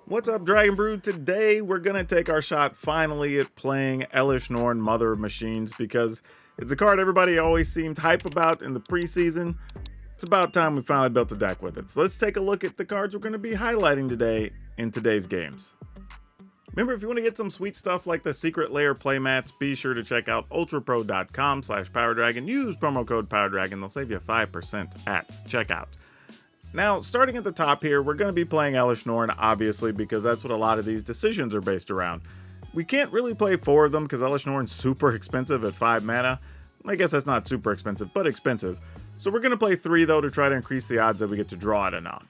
What's up, Dragon Brood? Today we're gonna take our shot finally at playing Elesh Norn, Mother of Machines, because it's a card everybody always seemed hype about in the preseason. It's about time we finally built a deck with it. So let's take a look at the cards we're gonna be highlighting today in today's games. Remember, if you want to get some sweet stuff like the Secret Lair playmats, be sure to check out ultrapro.com/PowrDragn. Use promo code PowrDragn. They'll save you 5% at checkout. Now, starting at the top here, we're going to be playing Elesh Norn, obviously, because that's what a lot of these decisions are based around. We can't really play 4 of them because Elesh Norn's super expensive at 5 mana. I guess that's not super expensive, but expensive. So we're going to play 3, though, to try to increase the odds that we get to draw it enough.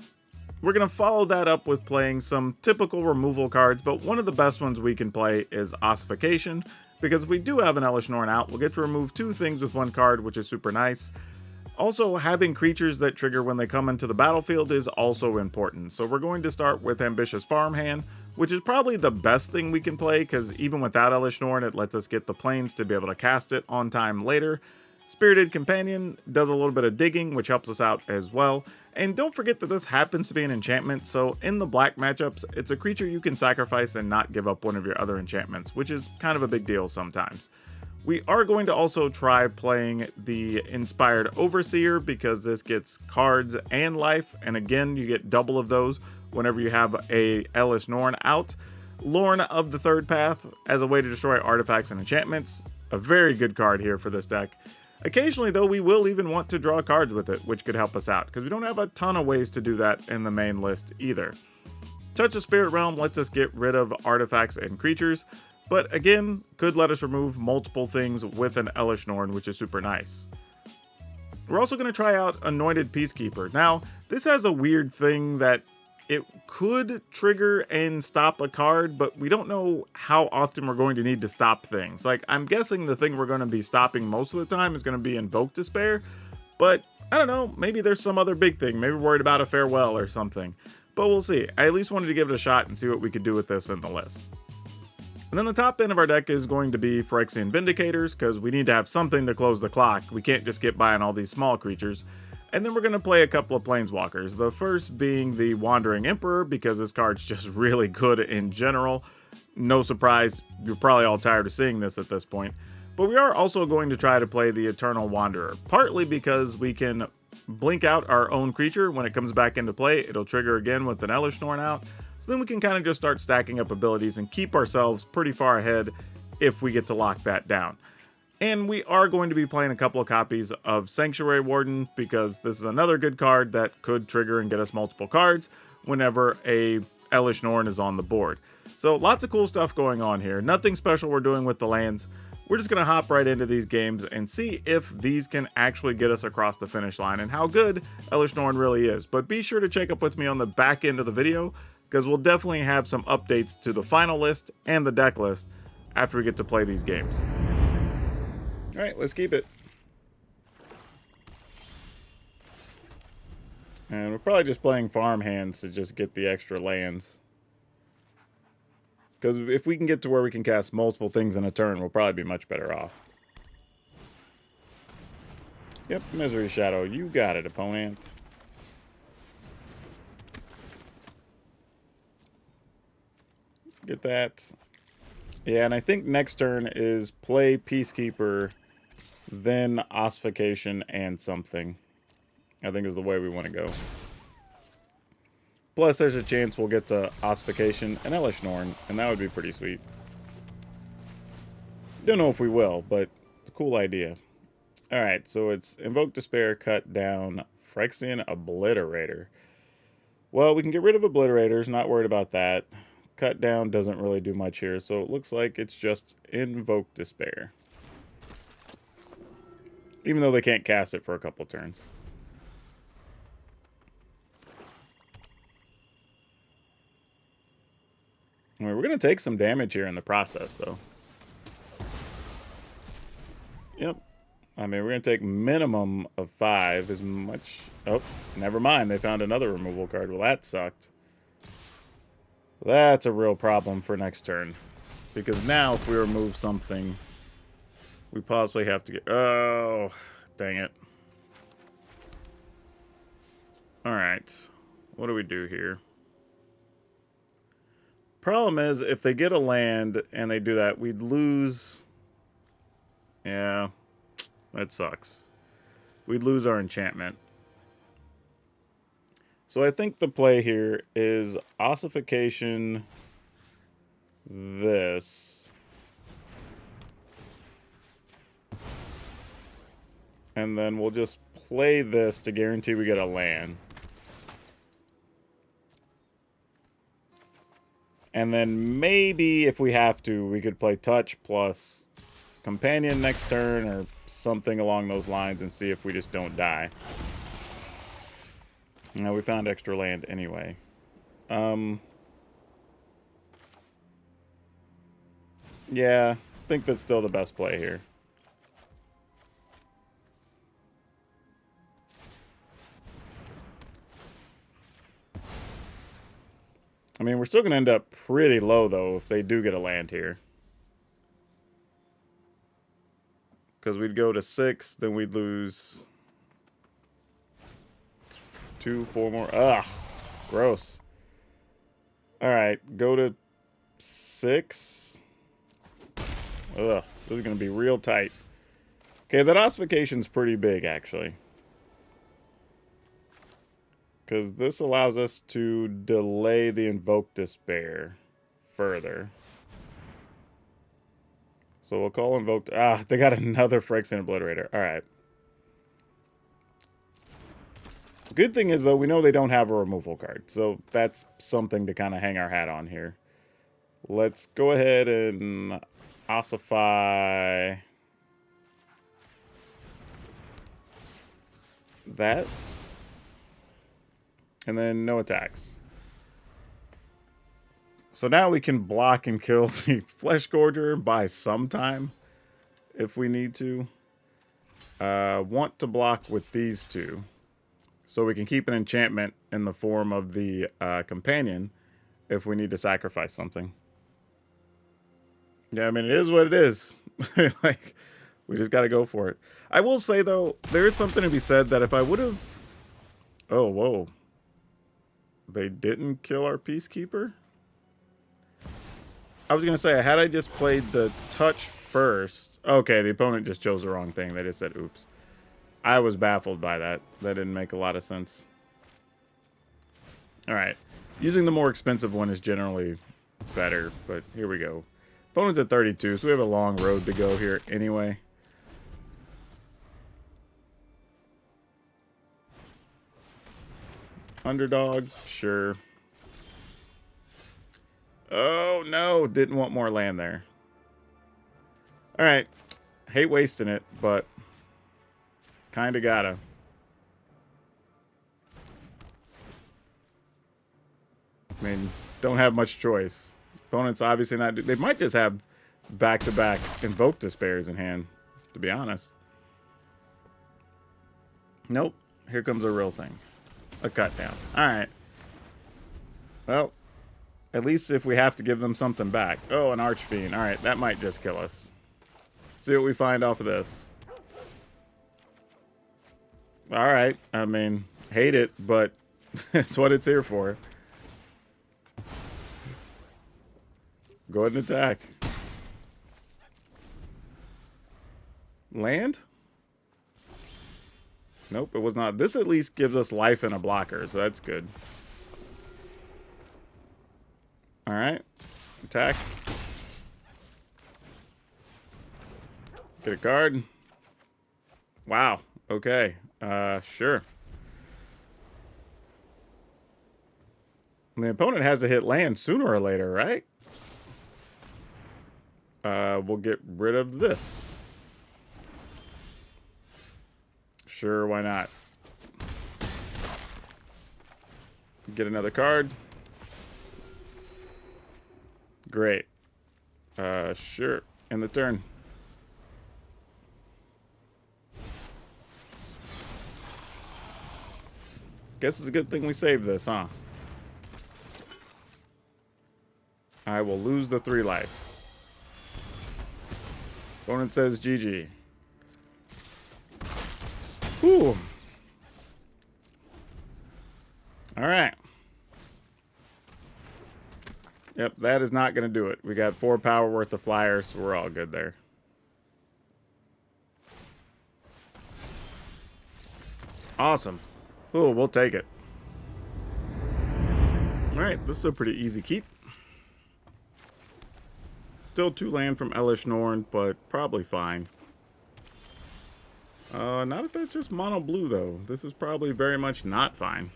We're going to follow that up with playing some typical removal cards, but one of the best ones we can play is Ossification, because if we do have an Elesh Norn out, we'll get to remove 2 things with 1 card, which is super nice. Also, having creatures that trigger when they come into the battlefield is also important. So we're going to start with Ambitious Farmhand, which is probably the best thing we can play, because even without Elesh Norn, it lets us get the planes to be able to cast it on time later. Spirited Companion does a little bit of digging, which helps us out as well. And don't forget that this happens to be an enchantment, so in the black matchups, it's a creature you can sacrifice and not give up one of your other enchantments, which is kind of a big deal sometimes. We are going to also try playing the Inspired Overseer, because this gets cards and life, and again, you get double of those whenever you have a Elesh Norn out. Lorn of the Third Path as a way to destroy artifacts and enchantments. A very good card here for this deck. Occasionally, though, we will even want to draw cards with it, which could help us out, because we don't have a ton of ways to do that in the main list either. Touch of Spirit Realm lets us get rid of artifacts and creatures, but again, could let us remove multiple things with an Elesh Norn, which is super nice. We're also going to try out Anointed Peacekeeper. Now, this has a weird thing that it could trigger and stop a card, but we don't know how often we're going to need to stop things. Like, I'm guessing the thing we're going to be stopping most of the time is going to be Invoke Despair, but I don't know, maybe there's some other big thing, maybe we're worried about a Farewell or something. But we'll see. I at least wanted to give it a shot and see what we could do with this in the list. And then the top end of our deck is going to be Phyrexian Vindicators, because we need to have something to close the clock. We can't just get by on all these small creatures. And then we're going to play a couple of Planeswalkers, the first being the Wandering Emperor, because this card's just really good in general. No surprise, you're probably all tired of seeing this at this point. But we are also going to try to play the Eternal Wanderer, partly because we can blink out our own creature. When it comes back into play, it'll trigger again with an Elesh Norn out. So then we can kind of just start stacking up abilities and keep ourselves pretty far ahead if we get to lock that down. And we are going to be playing a couple of copies of Sanctuary Warden, because this is another good card that could trigger and get us multiple cards whenever a Elesh Norn is on the board. So lots of cool stuff going on here. Nothing special we're doing with the lands. We're just going to hop right into these games and see if these can actually get us across the finish line and how good Elesh Norn really is. But be sure to check up with me on the back end of the video, because we'll definitely have some updates to the final list and the deck list after we get to play these games. Alright, let's keep it. And we're probably just playing farm hands to just get the extra lands. Because if we can get to where we can cast multiple things in a turn, we'll probably be much better off. Yep, Misery Shadow, you got it, opponent. Get that. Yeah, and I think next turn is play Peacekeeper, then Ossification and something. I think is the way we want to go. Plus, there's a chance we'll get to Ossification and Elesh Norn, and that would be pretty sweet. Don't know if we will, but a cool idea. Alright, so it's Invoke Despair, cut down, Phyrexian Obliterator. Well, we can get rid of Obliterators, not worried about that. Cut down doesn't really do much here, so it looks like it's just Invoke Despair. Even though they can't cast it for a couple turns. I mean, we're going to take some damage here in the process, though. Yep. I mean, we're going to take minimum of 5 as much... Oh, never mind. They found another removal card. Well, that sucked. That's a real problem for next turn. Because now, if we remove something, we possibly have to get... Oh, dang it. Alright. What do we do here? Problem is, if they get a land and they do that, we'd lose... Yeah, that sucks. We'd lose our enchantment. So I think the play here is ossification this. And then we'll just play this to guarantee we get a land. And then maybe if we have to, we could play touch plus companion next turn or something along those lines and see if we just don't die. No, we found extra land anyway. Yeah, I think that's still the best play here. I mean, we're still going to end up pretty low, though, if they do get a land here. Because we'd go to 6, then we'd lose 2, 4 more. Ugh, gross. All right, go to 6. Ugh, this is going to be real tight. Okay, that ossification's pretty big, actually. Because this allows us to delay the Invoke Despair further. So we'll call Invoke... Ah, they got another Phyrexian Obliterator. Alright. Good thing is, though, we know they don't have a removal card. So that's something to kind of hang our hat on here. Let's go ahead and ossify... that. And then no attacks. So now we can block and kill the Flesh Gorger by some time if we need to. Want to block with these two. So we can keep an enchantment in the form of the companion if we need to sacrifice something. Yeah, I mean, it is what it is. Like, we just got to go for it. I will say, though, there is something to be said that if I would have... Oh, whoa. They didn't kill our Peacekeeper? I was going to say, had I just played the touch first... Okay, the opponent just chose the wrong thing. They just said, oops. I was baffled by that. That didn't make a lot of sense. Alright. Using the more expensive one is generally better, but here we go. Opponent's at 32, so we have a long road to go here anyway. Underdog, sure. Oh, no. Didn't want more land there. Alright. Hate wasting it, but kinda gotta. I mean, don't have much choice. Opponents obviously not... They might just have back-to-back Invoke Despairs in hand, to be honest. Nope. Here comes a real thing. A cut down. Alright. Well, at least if we have to give them something back. Oh, an Archfiend. Alright, that might just kill us. See what we find off of this. Alright. I mean, hate it, but it's what it's here for. Go ahead and attack. Land? Nope, it was not. This at least gives us life and a blocker, so that's good. Alright. Attack. Get a card. Wow. Okay. Sure. The opponent has to hit land sooner or later, right? We'll get rid of this. Sure, why not? Get another card. Great. Sure. End the turn. Guess it's a good thing we saved this, huh? I will lose the 3 life. Opponent says GG. Whew. Alright. Yep, that is not going to do it. We got 4 power worth of flyers, so we're all good there. Awesome. Ooh, we'll take it. Alright, this is a pretty easy keep. Still 2 land from Elesh Norn, but probably fine. Not if that's just mono blue, though. This is probably very much not fine.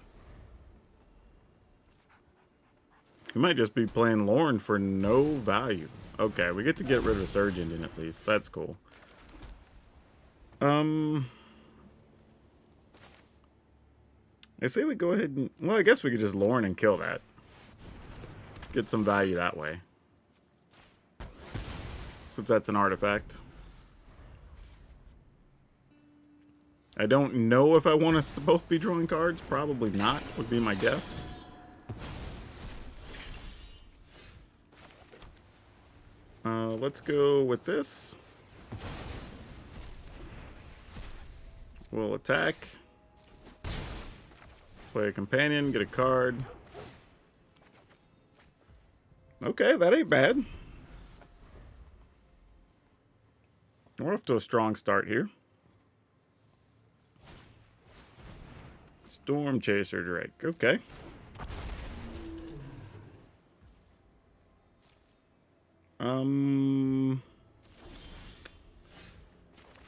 We might just be playing Lorn for no value. Okay, we get to get rid of Surge Engine at least. That's cool. I say we go ahead and... Well, I guess we could just Lorn and kill that. Get some value that way. Since that's an artifact. I don't know if I want us to both be drawing cards. Probably not, would be my guess. Let's go with this. We'll attack. Play a companion, get a card. Okay, that ain't bad. We're off to a strong start here. Storm Chaser Drake, okay.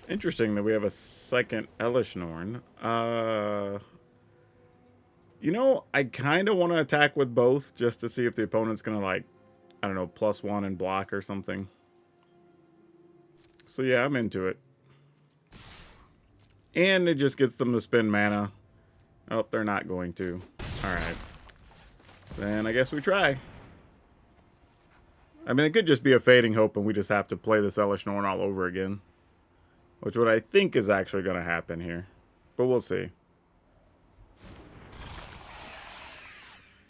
Interesting that we have a second Elesh Norn. You know, I kind of want to attack with both just to see if the opponent's going to, like, I don't know, +1 and block or something. So yeah, I'm into it. And it just gets them to spend mana. Oh, they're not going to. Alright. Then I guess we try. I mean, it could just be a fading hope and we just have to play this Elesh Norn all over again. Which what I think is actually going to happen here. But we'll see.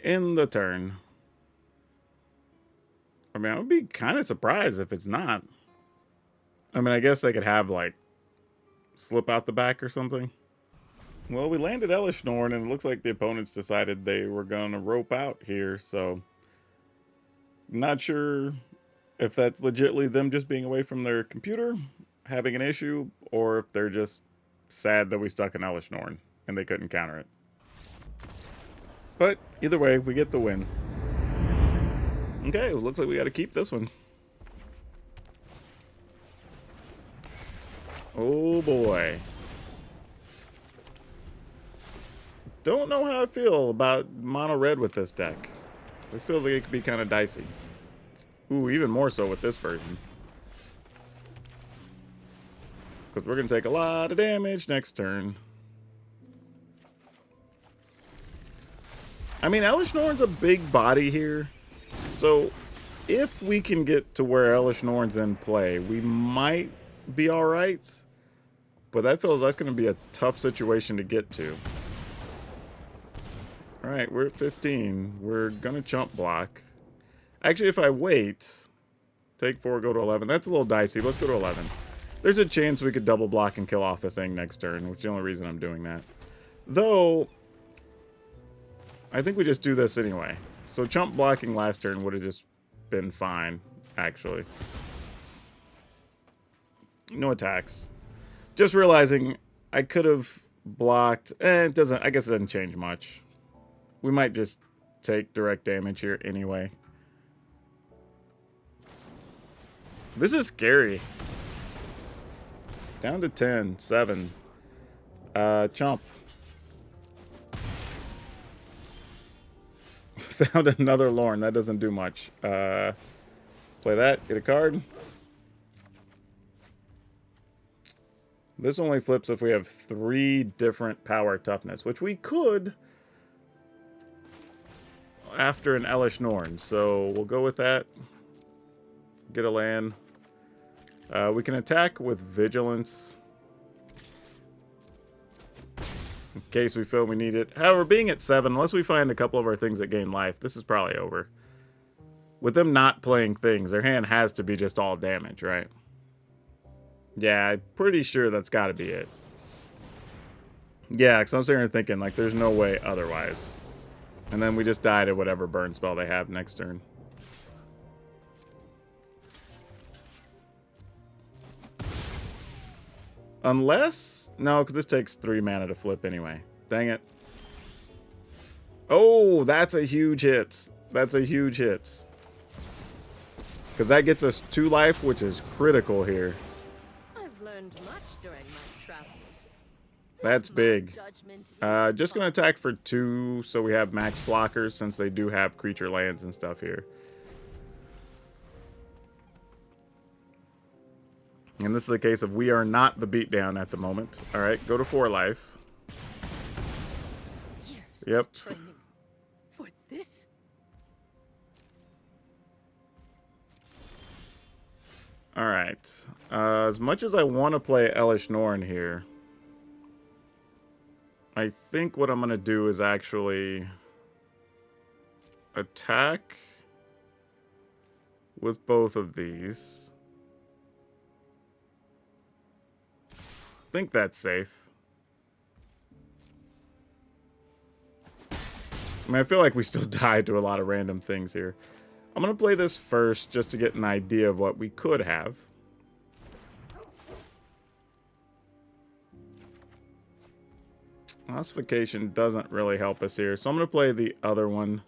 In the turn. I mean, I would be kind of surprised if it's not. I mean, I guess they could have, like, slip out the back or something. Well, we landed Elesh Norn, and it looks like the opponents decided they were going to rope out here, so... Not sure if that's legitimately them just being away from their computer, having an issue, or if they're just sad that we stuck an Elesh Norn, and they couldn't counter it. But, either way, we get the win. Okay, it looks like we got to keep this one. Oh boy. Don't know how I feel about mono red with this deck. This feels like it could be kind of dicey. Ooh, even more so with this version. Because we're going to take a lot of damage next turn. I mean, Elesh Norn's a big body here. So, if we can get to where Elesh Norn's in play, we might be alright. But that feels that's going to be a tough situation to get to. Alright, we're at 15. We're going to chump block. Actually, if I wait, take 4, go to 11. That's a little dicey. Let's go to 11. There's a chance we could double block and kill off the thing next turn, which is the only reason I'm doing that. Though, I think we just do this anyway. So chump blocking last turn would have just been fine, actually. No attacks. Just realizing I could have blocked. It doesn't. I guess it doesn't change much. We might just take direct damage here anyway. This is scary. Down to 10, 7. Chomp. Found another Lorn. That doesn't do much. Play that. Get a card. This only flips if we have 3 different power toughness, which we could after an Elesh Norn. So we'll go with that. Get a land. We can attack with Vigilance. In case we feel we need it. However, being at 7, unless we find a couple of our things that gain life, this is probably over. With them not playing things, their hand has to be just all damage, right? Yeah, I'm pretty sure that's got to be it. Yeah, because I'm sitting here thinking, like, there's no way otherwise. And then we just die to whatever burn spell they have next turn. Unless... No, because this takes 3 mana to flip anyway. Dang it. Oh, that's a huge hit. That's a huge hit. Because that gets us 2 life, which is critical here. I've learned much during my travels. That's big. Just going to attack for 2 so we have max blockers since they do have creature lands and stuff here. And this is a case of we are not the beatdown at the moment. All right, go to 4 life. Yep. For this? All right. As much as I want to play Elesh Norn here, I think what I'm going to do is actually attack with both of these. I think that's safe. I mean, I feel like we still died to a lot of random things here. I'm going to play this first just to get an idea of what we could have. Ossification doesn't really help us here, so I'm going to play the other one.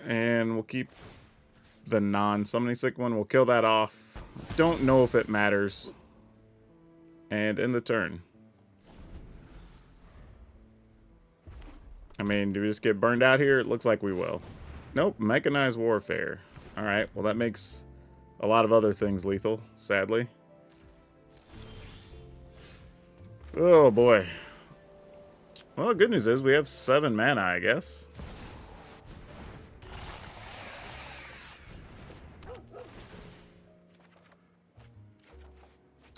And we'll keep the non-summoning sick one. We'll kill that off. Don't know if it matters. And end the turn. I mean, do we just get burned out here? It looks like we will. Nope, mechanized warfare. Alright, well that makes a lot of other things lethal, sadly. Oh boy. Well, the good news is we have 7 mana, I guess.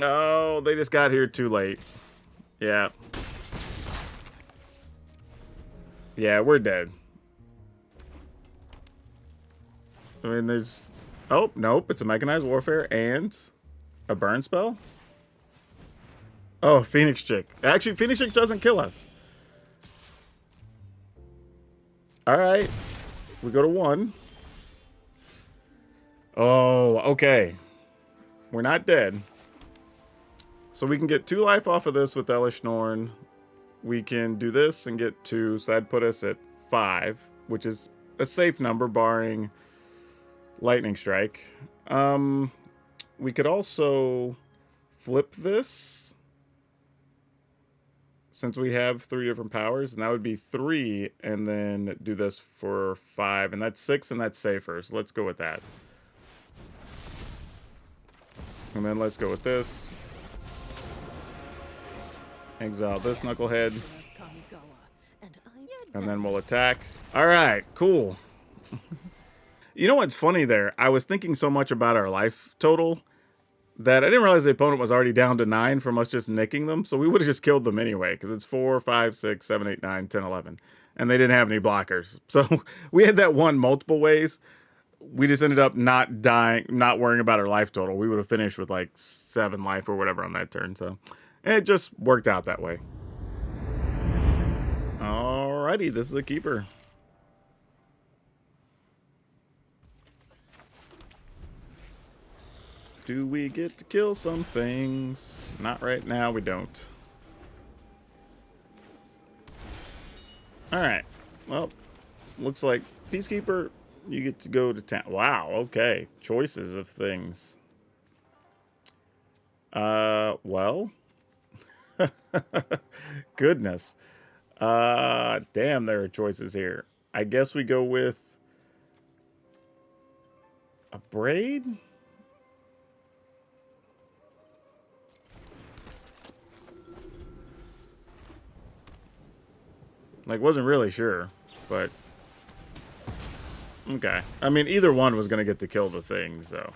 Oh, they just got here too late. Yeah. Yeah, we're dead. I mean, there's... Oh, nope. It's a mechanized warfare and a burn spell. Oh, Phoenix Chick. Actually, Phoenix Chick doesn't kill us. Alright. We go to 1. Oh, okay. We're not dead. So we can get 2 life off of this with Elesh Norn. We can do this and get 2, so that'd put us at 5, which is a safe number barring Lightning Strike. We could also flip this since we have 3 different powers, and that would be 3, and then do this for 5, and that's 6, and that's safer, so let's go with that. And then let's go with this. Exile this knucklehead. And then we'll attack. Alright, cool. You know what's funny there? I was thinking so much about our life total that I didn't realize the opponent was already down to 9 from us just nicking them. So we would have just killed them anyway, because it's 4, 5, 6, 7, 8, 9, 10, 11. And they didn't have any blockers. So we had that won multiple ways. We just ended up not dying, not worrying about our life total. We would have finished with like 7 life or whatever on that turn. So it just worked out that way. Alrighty, this is a keeper. Do we get to kill some things? Not right now, we don't. Alright, well, looks like Peacekeeper, you get to go to town. Wow, okay, choices of things. Well, goodness. Damn, there are choices here. I guess we go with a braid? Like, wasn't really sure, but okay. I mean, either one was going to get to kill the thing, so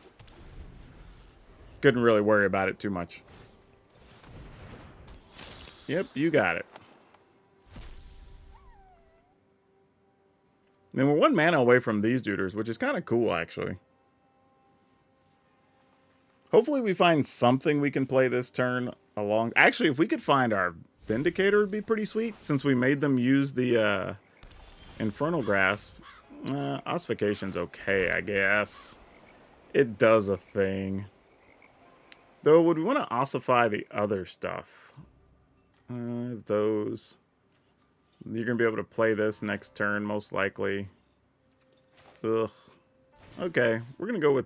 couldn't really worry about it too much. Yep, you got it. Then we're 1 mana away from these duders, which is kind of cool, actually. Hopefully we find something we can play this turn along. Actually, if we could find our Vindicator, would be pretty sweet, since we made them use the Infernal Grasp. Ossification's okay, I guess. It does a thing. Though, would we want to ossify the other stuff? Those. You're going to be able to play this next turn, most likely. Ugh. Okay, we're going to go with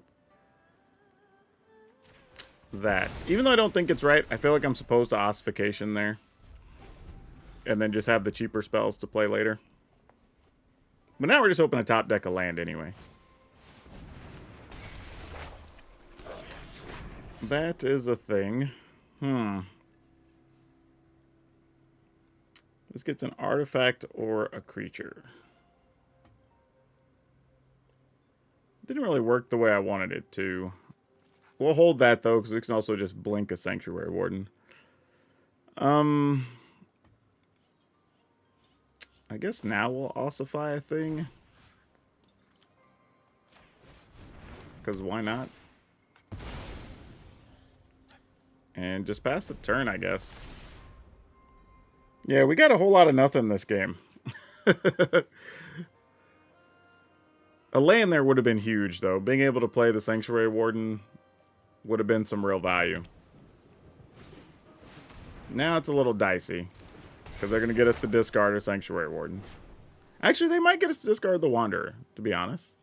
that. Even though I don't think it's right, I feel like I'm supposed to ossification there. And then just have the cheaper spells to play later. But now we're just hoping to top deck a land anyway. That is a thing. This gets an artifact or a creature. Didn't really work the way I wanted it to. We'll hold that, though, because we can also just blink a Sanctuary Warden. I guess now we'll ossify a thing. Because why not? And just pass the turn, I guess. Yeah, we got a whole lot of nothing this game. A land there would have been huge, though. Being able to play the Sanctuary Warden would have been some real value. Now it's a little dicey. Because they're going to get us to discard our Sanctuary Warden. Actually, they might get us to discard the Wanderer, to be honest.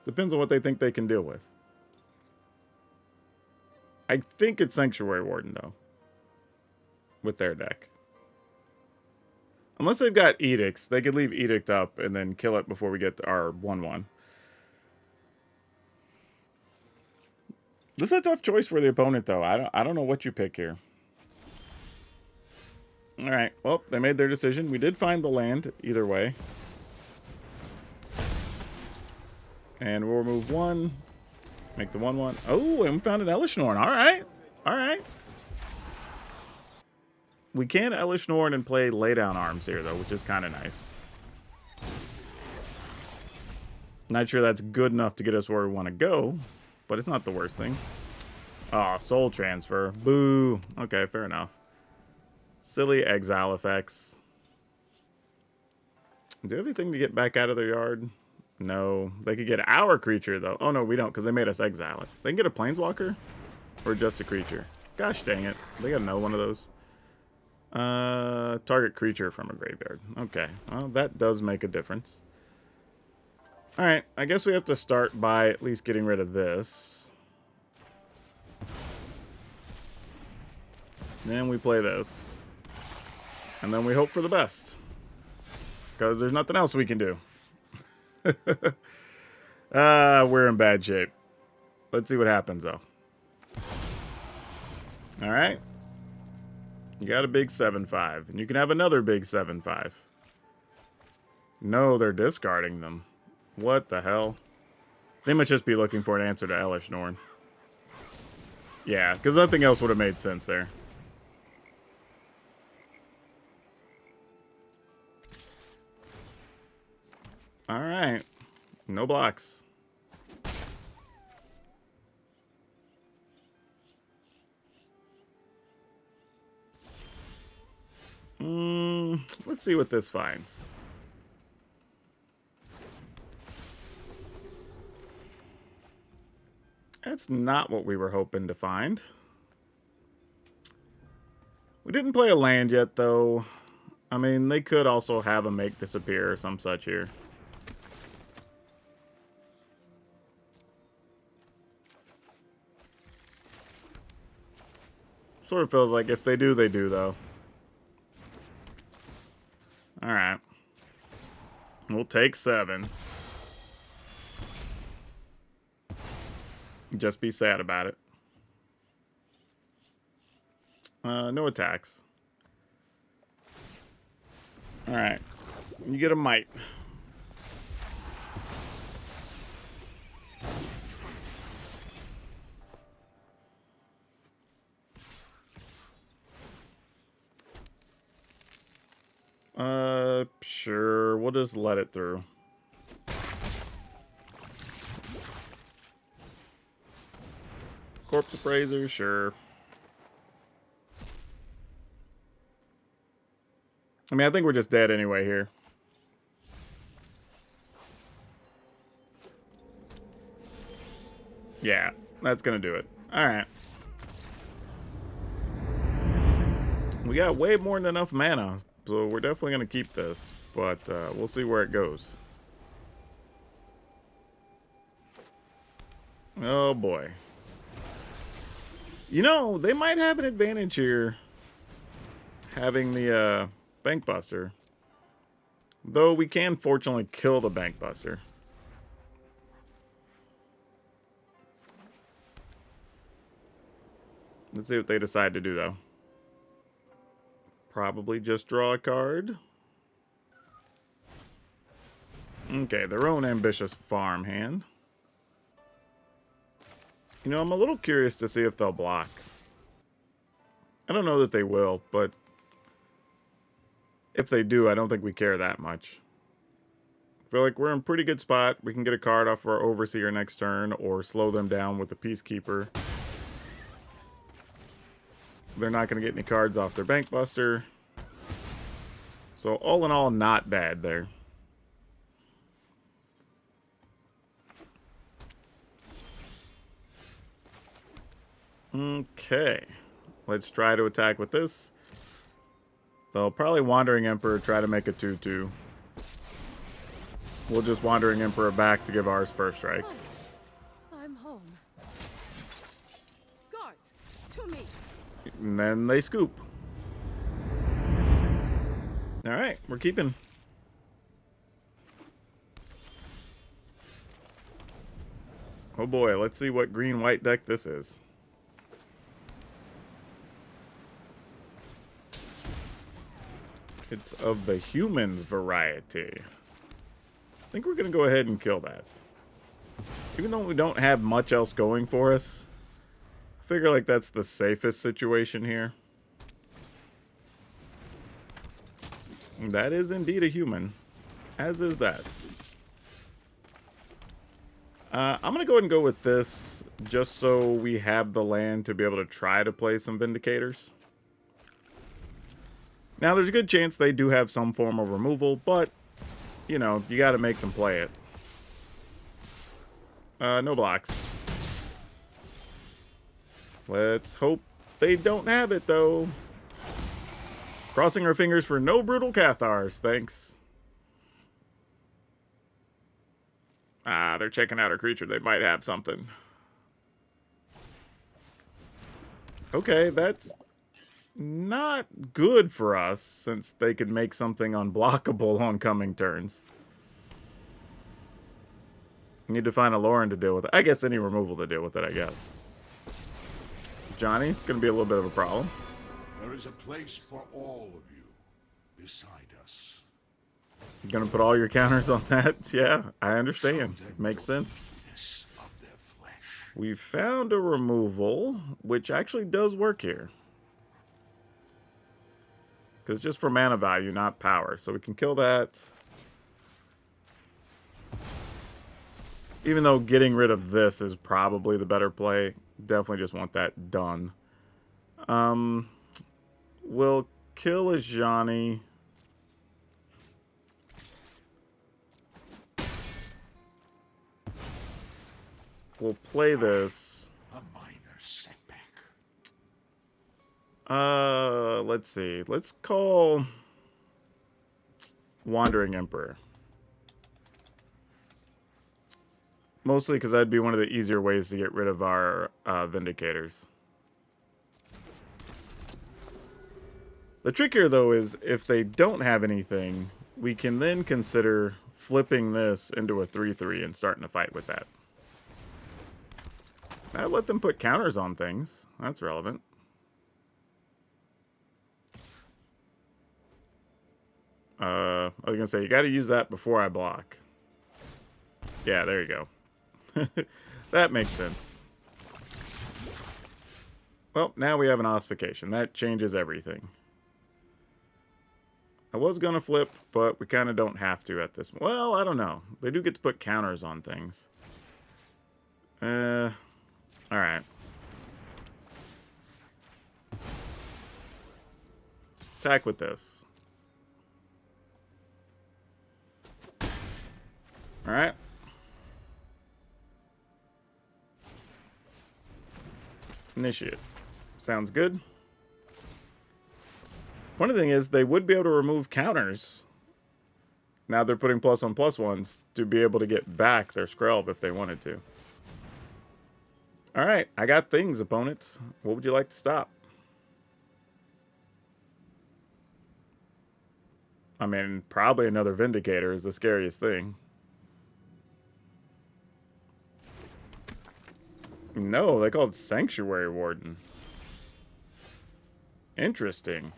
Depends on what they think they can deal with. I think it's Sanctuary Warden, though. With their deck. Unless they've got Edicts. They could leave Edict up and then kill it before we get to our 1-1. This is a tough choice for the opponent, though. I don't know what you pick here. Alright, well, they made their decision. We did find the land, either way. And we'll remove one. Make the 1-1. Oh, and we found an Elesh Norn. Alright. Alright. We can Elesh Norn and play laydown arms here, though, which is kind of nice. Not sure that's good enough to get us where we want to go, but it's not the worst thing. Oh, soul transfer. Boo. Okay, fair enough. Silly exile effects. Do you have anything to get back out of their yard? No. They could get our creature, though. Oh, no, we don't, because they made us exile it. They can get a planeswalker? Or just a creature? Gosh dang it. They got another one of those. Target creature from a graveyard. Okay. Well, that does make a difference. Alright, I guess we have to start by at least getting rid of this. Then we play this. And then we hope for the best. Because there's nothing else we can do. We're in bad shape. Let's see what happens, though. Alright. You got a big 7-5. And you can have another big 7-5. No, they're discarding them. What the hell? They must just be looking for an answer to Elesh Norn. Yeah, because nothing else would have made sense there. Alright. No blocks. Let's see what this finds. That's not what we were hoping to find. We didn't play a land yet, though. I mean, they could also have a make disappear or some such here. Sort of feels like if they do, they do, though. Alright. We'll take 7. Just be sad about it. No attacks. Alright. You get a might. Sure. We'll just let it through. Corpse Appraiser, sure. I mean, I think we're just dead anyway here. Yeah, that's gonna do it. Alright. We got way more than enough mana, so we're definitely gonna keep this, but we'll see where it goes. Oh boy. You know, they might have an advantage here having the Bank Buster. Though we can fortunately kill the Bank Buster. Let's see what they decide to do, though. Probably just draw a card. Okay, their own ambitious farm hand. You know, I'm a little curious to see if they'll block. I don't know that they will, but if they do, I don't think we care that much. I feel like we're in a pretty good spot. We can get a card off our Overseer next turn or slow them down with the Peacekeeper. They're not going to get any cards off their Bank Buster. So all in all, not bad there. Okay. Let's try to attack with this. They'll probably Wandering Emperor try to make a 2/2. We'll just Wandering Emperor back to give ours first strike. I'm home. Guards, to me. And then they scoop. Alright, we're keeping. Oh boy, let's see what green-white deck this is. It's of the humans variety. I think we're going to go ahead and kill that. Even though we don't have much else going for us, I figure like that's the safest situation here. That is indeed a human, as is that. I'm going to go ahead and go with this, just so we have the land to be able to try to play some Vindicators. Now, there's a good chance they do have some form of removal, but, you know, you got to make them play it. No blocks. Let's hope they don't have it, though. Crossing our fingers for no Brutal Cathars, thanks. Ah, they're checking out a creature. They might have something. Okay, that's not good for us, since they could make something unblockable on coming turns. Need to find a Lauren to deal with it. I guess any removal to deal with it, I guess. Johnny's going to be a little bit of a problem. There is a place for all of you beside us. You're going to put all your counters on that? Yeah, I understand. Makes sense. We found a removal, which actually does work here. Because just for mana value, not power. So we can kill that. Even though getting rid of this is probably the better play. Definitely just want that done. We'll kill a Johnny. We'll play this. A minor setback. Let's see. Let's call Wandering Emperor. Mostly because that'd be one of the easier ways to get rid of our Vindicators. The trick here, though, is if they don't have anything, we can then consider flipping this into a 3/3 and starting to fight with that. I'd let them put counters on things. That's relevant. I was going to say, you got to use that before I block. Yeah, there you go. That makes sense. Well, now we have an ossification. That changes everything. I was going to flip, but we kind of don't have to at this. Well, I don't know. They do get to put counters on things. Alright. Attack with this. Alright. Initiate. Sounds good. Funny thing is, they would be able to remove counters. Now they're putting +1/+1s to be able to get back their Skrelv if they wanted to. Alright, I got things, opponents. What would you like to stop? I mean, probably another Vindicator is the scariest thing. No, they called Sanctuary Warden. Interesting.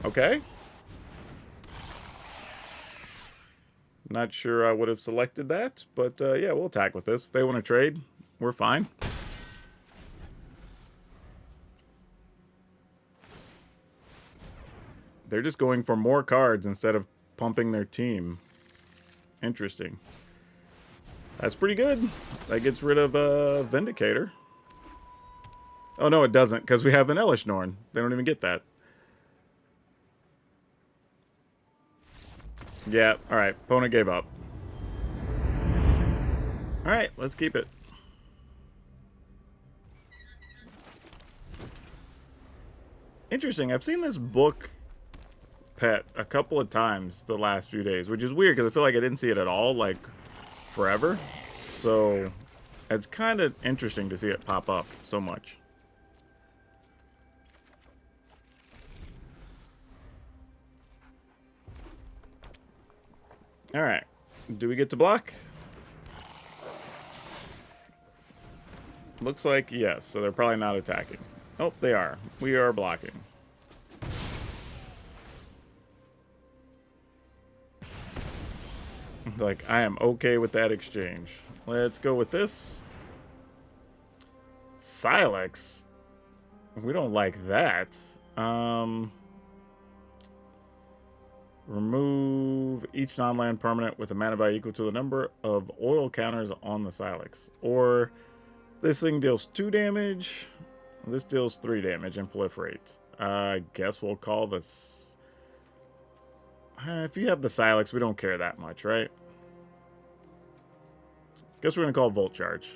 Okay. Not sure I would have selected that, but yeah, we'll attack with this. If they want to trade, we're fine. They're just going for more cards instead of pumping their team. Interesting. That's pretty good. That gets rid of Vindicator. Oh, no, it doesn't, because we have an Elesh Norn. They don't even get that. Yeah, alright. Opponent gave up. Alright, let's keep it. Interesting. I've seen this book pet a couple of times the last few days, which is weird because I feel like I didn't see it at all, like, forever. So, it's kind of interesting to see it pop up so much. Alright. Do we get to block? Looks like yes, so they're probably not attacking. Oh, they are. We are blocking. Like, I am okay with that exchange. Let's go with this. Silex. We don't like that. Remove each non-land permanent with a mana value equal to the number of oil counters on the Silex. Or this thing deals 2 damage. This deals 3 damage and proliferates. I guess we'll call this... if you have the Silex, we don't care that much, right? Guess we're going to call Volt Charge.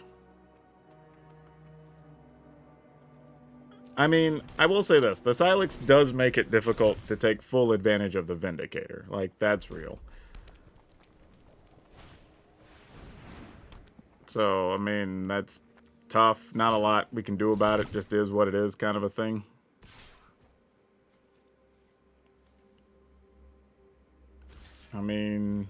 I mean, I will say this. The Silex does make it difficult to take full advantage of the Vindicator. Like, that's real. So, I mean, that's tough. Not a lot we can do about it. Just is what it is kind of a thing. I mean...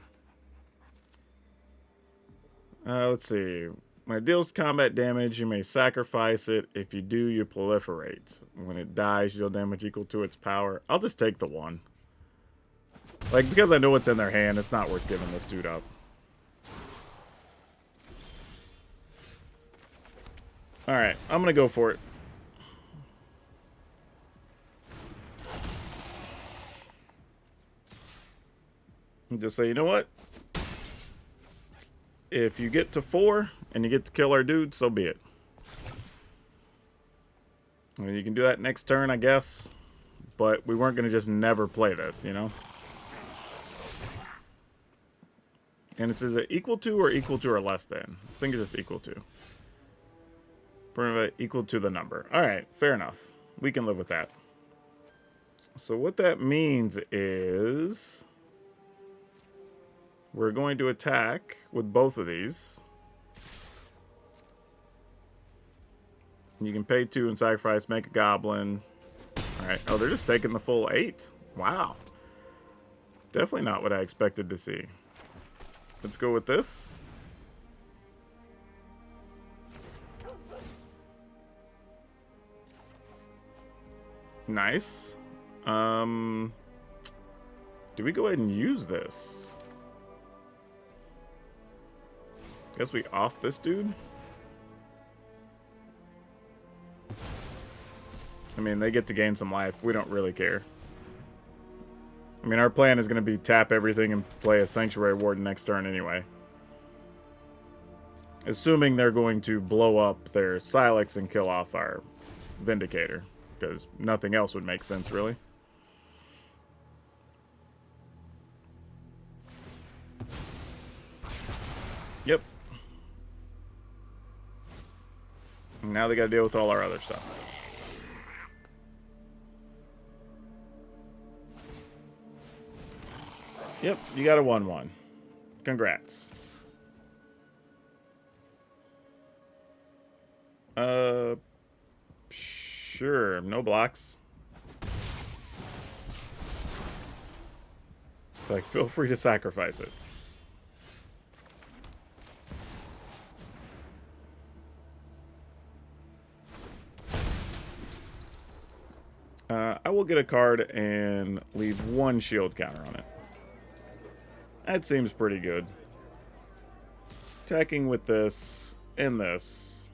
let's see. When it deals combat damage, you may sacrifice it. If you do, you proliferate. When it dies, you deal damage equal to its power. I'll just take the 1. Like, because I know what's in their hand, it's not worth giving this dude up. Alright, I'm gonna go for it. And just say, you know what? If you get to 4 and you get to kill our dude, so be it. I mean, you can do that next turn, I guess. But we weren't going to just never play this, you know? And it's, is it equal to or less than? I think it's just equal to. Equal to the number. Alright, fair enough. We can live with that. So what that means is... we're going to attack with both of these. You can pay 2 and sacrifice, make a goblin. Alright. Oh, they're just taking the full 8. Wow. Definitely not what I expected to see. Let's go with this. Nice. Do we go ahead and use this? Guess we off this dude. I mean, they get to gain some life. We don't really care. I mean, our plan is going to be tap everything and play a Sanctuary Warden next turn anyway. Assuming they're going to blow up their Silex and kill off our Vindicator. Because nothing else would make sense, really. Yep. And now they got to deal with all our other stuff. Yep, you got a 1/1. Congrats. Sure, no blocks. It's like, feel free to sacrifice it. I will get a card and leave 1 shield counter on it. That seems pretty good. Attacking with this and this.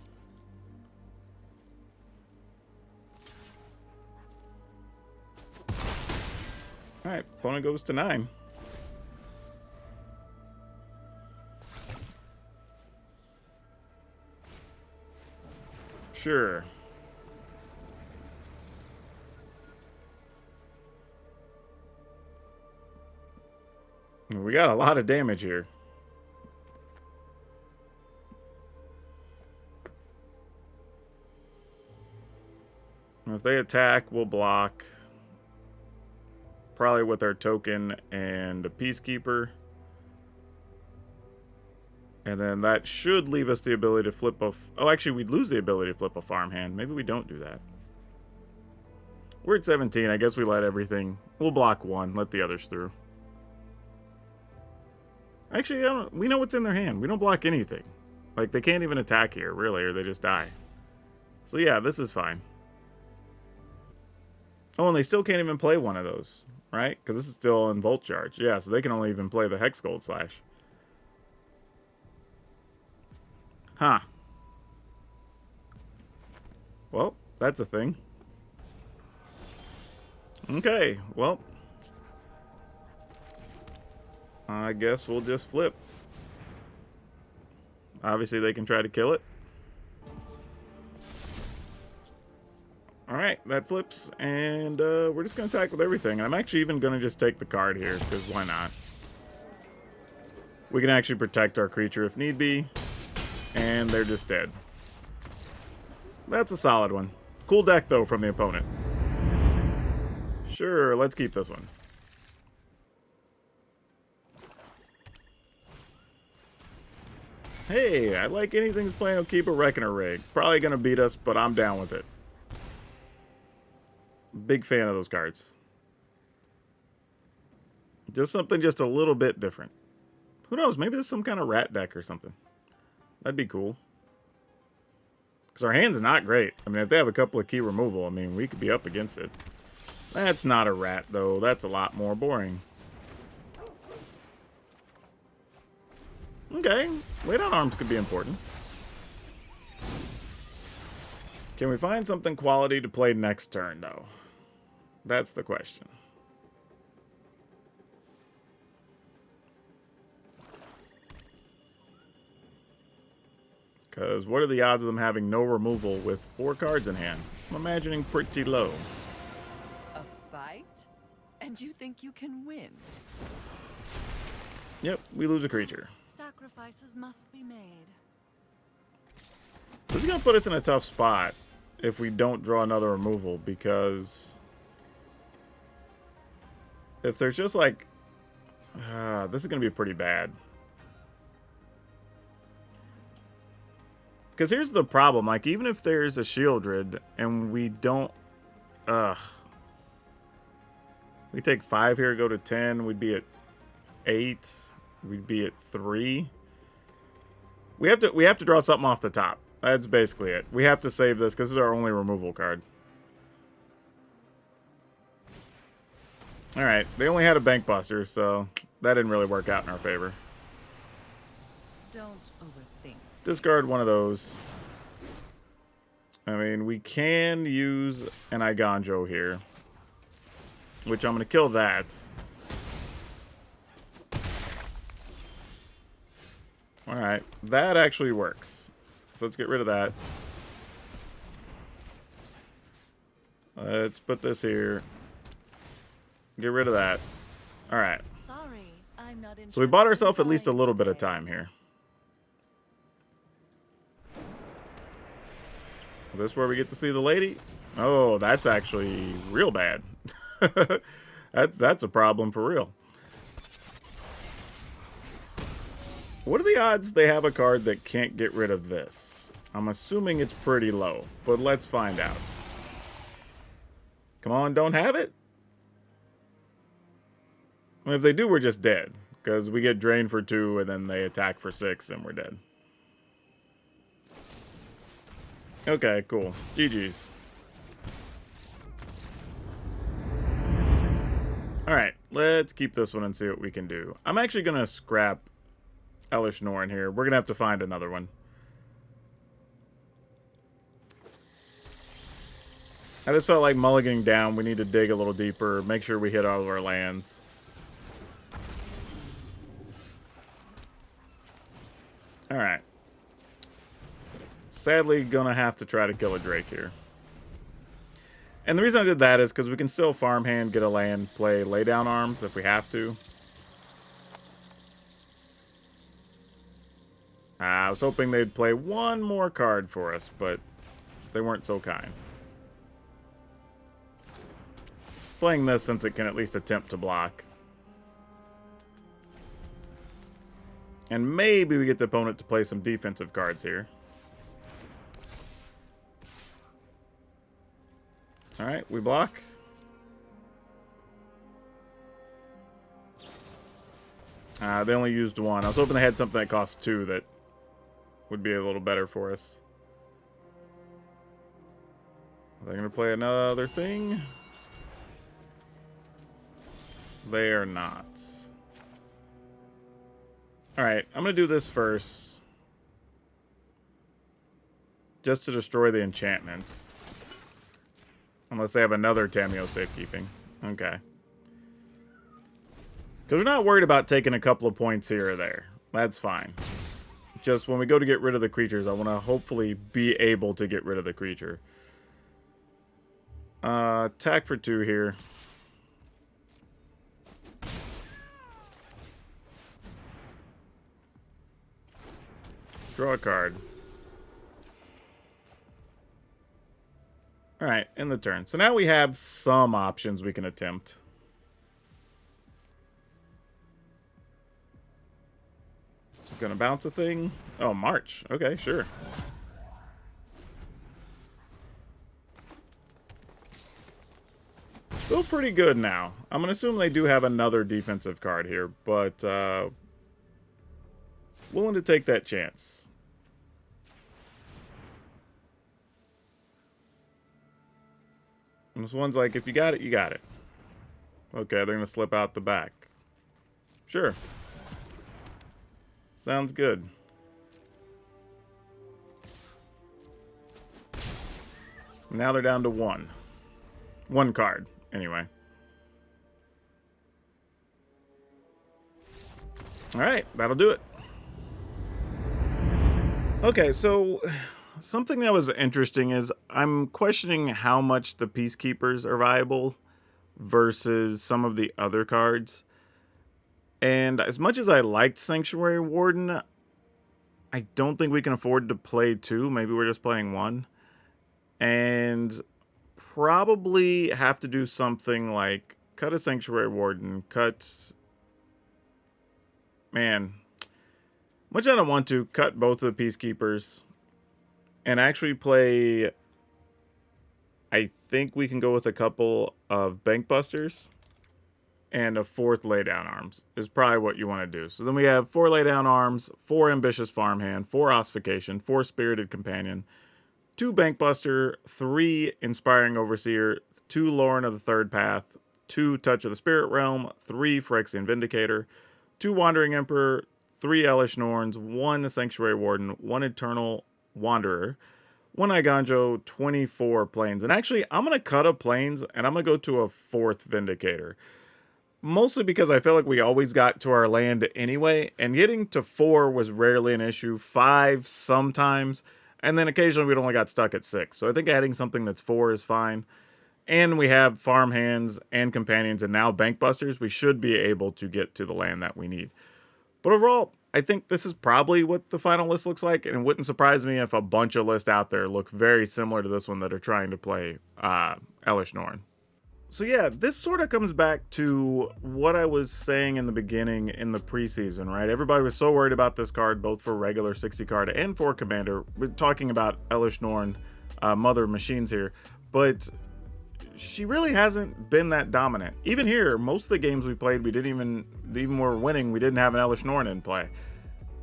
Alright, opponent goes to 9. Sure. We got a lot of damage here. If they attack, we'll block. Probably with our token and a Peacekeeper. And then that should leave us the ability to flip a... Oh, actually, we'd lose the ability to flip a farmhand. Maybe we don't do that. We're at 17. I guess we let everything... We'll block 1. Let the others through. Actually, we know what's in their hand. We don't block anything. Like, they can't even attack here, really, or they just die. So, yeah, this is fine. Oh, and they still can't even play one of those, right? Because this is still in Volt Charge. Yeah, so they can only even play the Hex Gold Slash. Huh. Well, that's a thing. Okay, well... I guess we'll just flip. Obviously, they can try to kill it. Alright, that flips, and we're just going to attack with everything. I'm actually even going to just take the card here, because why not? We can actually protect our creature if need be, and they're just dead. That's a solid one. Cool deck, though, from the opponent. Sure, let's keep this one. Hey, I like anything that's playing Okiba Reckoner Rig. Probably going to beat us, but I'm down with it. Big fan of those cards. Just something just a little bit different. Who knows? Maybe this is some kind of rat deck or something. That'd be cool. Because our hand's not great. I mean, if they have a couple of key removal, I mean, we could be up against it. That's not a rat, though. That's a lot more boring. Okay, lay down arms could be important. Can we find something quality to play next turn, though? That's the question. Because what are the odds of them having no removal with 4 cards in hand? I'm imagining pretty low. A fight? And you think you can win? Yep, we lose a creature. Sacrifices must be made. This is going to put us in a tough spot if we don't draw another removal, because if there's just like... this is going to be pretty bad. Because here's the problem. Like, even if there's a Shieldred and we don't... we take 5 here, go to 10, we'd be at 8. We'd be at 3. We have to draw something off the top. That's basically it. We have to save this because this is our only removal card. Alright, they only had a Bank Buster, so that didn't really work out in our favor. Don't overthink. Discard one of those. I mean, we can use an Iganjo here, which I'm going to kill that. Alright, that actually works. So let's get rid of that. Let's put this here. Get rid of that. Alright. Sorry, I'm not So we bought ourselves at least a little bit of time here. This where we get to see the lady? Oh, that's actually real bad. That's a problem for real. What are the odds they have a card that can't get rid of this? I'm assuming it's pretty low, but let's find out. Come on, don't have it? Well, if they do, we're just dead. Because we get drained for 2, and then they attack for 6, and we're dead. Okay, cool. GG's. Alright, let's keep this one and see what we can do. I'm actually going to scrap Elesh Norn here. We're going to have to find another one. I just felt like mulliganing down. We need to dig a little deeper, make sure we hit all of our lands. Alright. Sadly, gonna have to try to kill a Drake here. And the reason I did that is because we can still farmhand, get a land, play laydown arms if we have to. I was hoping they'd play one more card for us, but they weren't so kind. Playing this since it can at least attempt to block. And maybe we get the opponent to play some defensive cards here. Alright, we block. They only used 1. I was hoping they had something that cost 2 that would be a little better for us. Are they going to play another thing? They are not. Alright, I'm going to do this first. Just to destroy the enchantment. Unless they have another Tameo safekeeping. Okay. Because we're not worried about taking a couple of points here or there. That's fine. Just when we go to get rid of the creatures, I want to hopefully be able to get rid of the creature. Attack for 2 here. Draw a card. Alright, end the turn. So now we have some options we can attempt. Gonna bounce a thing. Oh, March. Okay, sure. Still pretty good now. I'm gonna assume they do have another defensive card here, but willing to take that chance. And this one's like, if you got it, you got it. Okay, they're gonna slip out the back. Sure. Sounds good. Now they're down to 1. 1 card, anyway. Alright, that'll do it. Okay, so something that was interesting is I'm questioning how much the Peacekeepers are viable versus some of the other cards. And as much as I liked Sanctuary Warden, I don't think we can afford to play 2. Maybe we're just playing 1. And probably have to do something like cut a Sanctuary Warden, cut... Man, much I don't want to cut both of the Peacekeepers and actually play... I think we can go with a couple of Bank Busters. And a 4th laydown arms is probably what you want to do. So then we have 4 laydown arms, 4 ambitious farmhand, 4 ossification, 4 spirited companion, 2 bankbuster, 3 inspiring overseer, 2 Lauren of the Third Path, 2 touch of the spirit realm, 3 Phyrexian vindicator, 2 wandering emperor, 3 Elesh Norns, 1 sanctuary warden, 1 eternal wanderer, 1 Iganjo, 24 planes. And actually, I'm going to cut a planes and I'm going to go to a 4th vindicator. Mostly because I feel like we always got to our land anyway, and getting to 4 was rarely an issue, 5 sometimes, and then occasionally we'd only got stuck at 6. So I think adding something that's 4 is fine. And we have farm hands and companions and now bank busters. We should be able to get to the land that we need. But overall, I think this is probably what the final list looks like, and it wouldn't surprise me if a bunch of lists out there look very similar to this one that are trying to play Elesh Norn. So yeah, this sort of comes back to what I was saying in the beginning in the preseason, right? Everybody was so worried about this card, both for regular 60 card and for Commander. We're talking about Elesh Norn, Mother of Machines here, but she really hasn't been that dominant. Even here, most of the games we played, we didn't even when we were winning, we didn't have an Elesh Norn in play.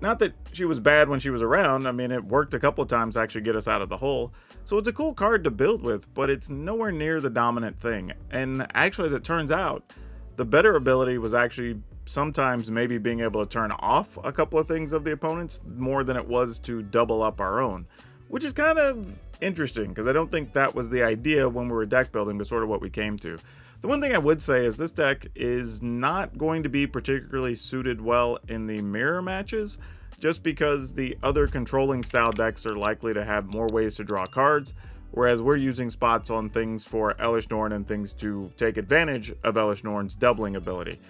Not that she was bad when she was around. I mean, it worked a couple of times to actually get us out of the hole. So it's a cool card to build with, but it's nowhere near the dominant thing. And actually, as it turns out, the better ability was actually sometimes maybe being able to turn off a couple of things of the opponents more than it was to double up our own, which is kind of interesting because I don't think that was the idea when we were deck building, but sort of what we came to. The one thing I would say is this deck is not going to be particularly suited well in the mirror matches, just because the other controlling style decks are likely to have more ways to draw cards, whereas we're using spots on things for Elesh Norn and things to take advantage of Elesh Norn's doubling ability.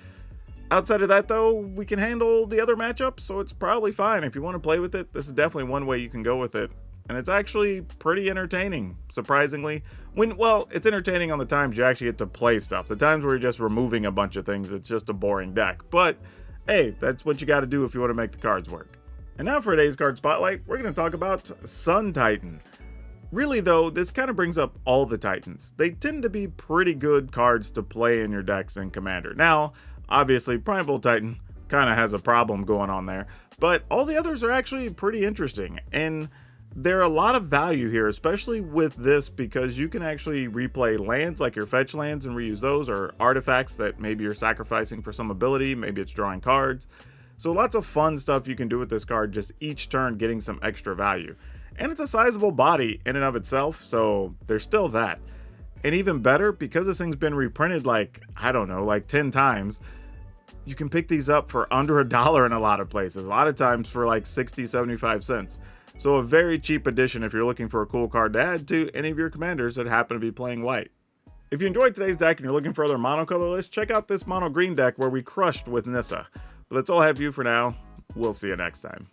Outside of that though, we can handle the other matchups, so it's probably fine. If you want to play with it, this is definitely one way you can go with it. And it's actually pretty entertaining, surprisingly. Well, it's entertaining on the times you actually get to play stuff. The times where you're just removing a bunch of things, it's just a boring deck. But, hey, that's what you got to do if you want to make the cards work. And now for today's card spotlight, we're going to talk about Sun Titan. Really, though, this kind of brings up all the Titans. They tend to be pretty good cards to play in your decks in Commander. Now, obviously, Primeval Titan kind of has a problem going on there. But all the others are actually pretty interesting. And there are a lot of value here, especially with this, because you can actually replay lands like your fetch lands and reuse those, or artifacts that maybe you're sacrificing for some ability, maybe it's drawing cards. So lots of fun stuff you can do with this card, just each turn getting some extra value. And it's a sizable body in and of itself, so there's still that. And even better, because this thing's been reprinted like, I don't know, like 10 times, you can pick these up for under $1 in a lot of places, a lot of times for like 60, 75 cents. So a very cheap addition if you're looking for a cool card to add to any of your commanders that happen to be playing white. If you enjoyed today's deck and you're looking for other monocolor lists, check out this mono green deck where we crushed with Nissa. But that's all I have for you for now. We'll see you next time.